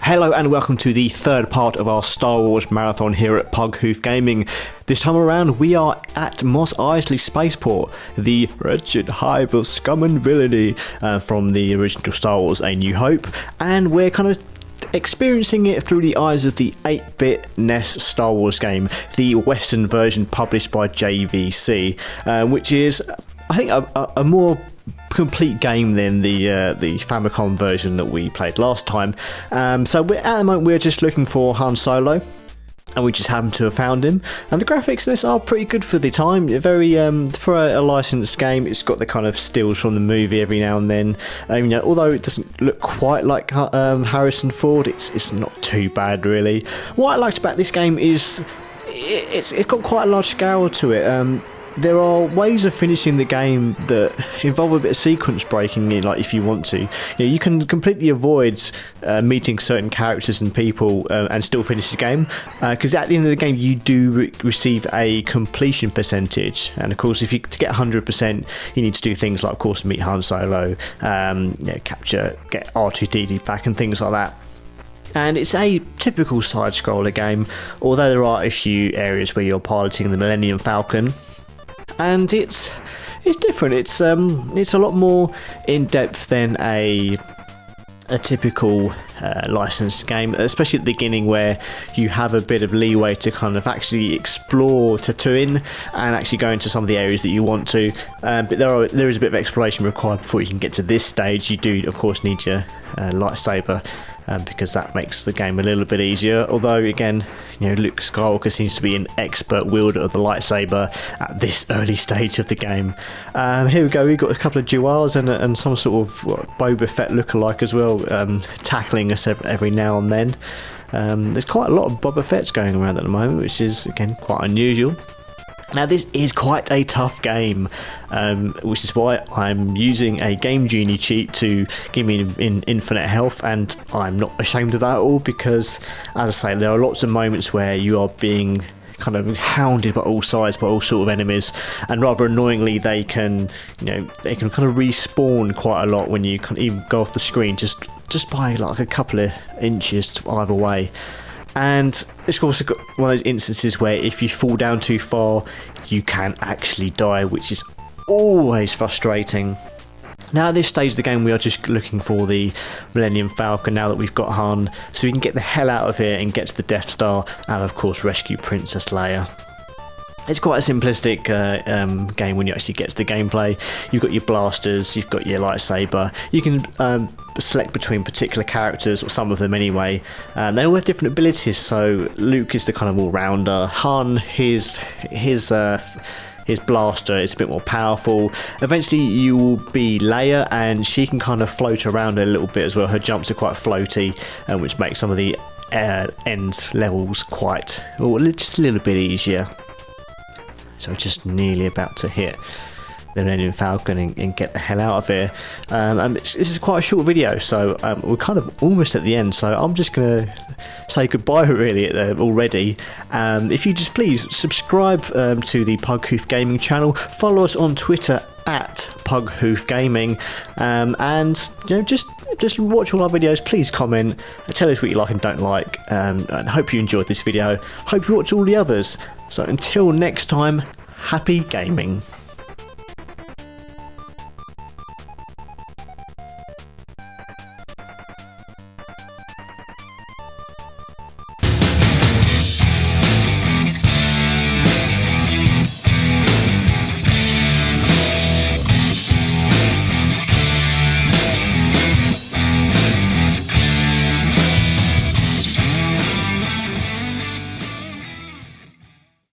Hello and welcome to the third part of our Star Wars marathon here at Pughoof Gaming. This time around we are at Mos Eisley Spaceport, the wretched hive of scum and villainy from the original Star Wars A New Hope, and we're kind of experiencing it through the eyes of the 8-bit NES Star Wars game, the Western version published by JVC, which is, I think, a more complete game than the Famicom version that we played last time. So at the moment we're just looking for Han Solo, and we just happen to have found him. And the graphics in this are pretty good for the time. Very for a licensed game, it's got the kind of stills from the movie every now and then. Although it doesn't look quite like Harrison Ford, it's not too bad really. What I liked about this game is it's got quite a large scale to it. There are ways of finishing the game that involve a bit of sequence breaking in, like if you want to. You can completely avoid meeting certain characters and people and still finish the game, because at the end of the game you do receive a completion percentage, and of course to get 100% you need to do things like, of course, meet Han Solo, capture, get R2-D2 back and things like that. And it's a typical side-scroller game, although there are a few areas where you're piloting the Millennium Falcon. And it's different. It's a lot more in depth than a typical licensed game, especially at the beginning where you have a bit of leeway to kind of actually explore Tatooine and actually go into some of the areas that you want to. But there is a bit of exploration required before you can get to this stage. You do, of course, need your lightsaber. Because that makes the game a little bit easier. Although, again, Luke Skywalker seems to be an expert wielder of the lightsaber at this early stage of the game. Here we go, we've got a couple of Jewels and some sort of Boba Fett lookalike as well, tackling us every now and then. There's quite a lot of Boba Fett's going around at the moment, which is, again, quite unusual. Now, this is quite a tough game, which is why I'm using a Game Genie cheat to give me infinite health, and I'm not ashamed of that at all, because, as I say, there are lots of moments where you are being kind of hounded by all sides, by all sort of enemies, and rather annoyingly they can kind of respawn quite a lot when you can even go off the screen just by like a couple of inches either way. And it's also got one of those instances where if you fall down too far, you can actually die, which is always frustrating. Now at this stage of the game we are just looking for the Millennium Falcon now that we've got Han, so we can get the hell out of here and get to the Death Star and of course rescue Princess Leia. It's quite a simplistic game when you actually get to the gameplay. You've got your blasters, you've got your lightsaber. You can select between particular characters, or some of them anyway. They all have different abilities. So Luke is the kind of all-rounder. Han, his blaster is a bit more powerful. Eventually you will be Leia, and she can kind of float around a little bit as well. Her jumps are quite floaty, which makes some of the end levels just a little bit easier. So just nearly about to hit the Millennium Falcon and get the hell out of here. This is quite a short video, so we're kind of almost at the end, so I'm just going to say goodbye really already. If you just please subscribe to the Pughoof Gaming channel, follow us on Twitter at Pughoof Gaming, and just watch all our videos. Please comment, tell us what you like and don't like, and hope you enjoyed this video. Hope you watch all the others. So until next time, happy gaming.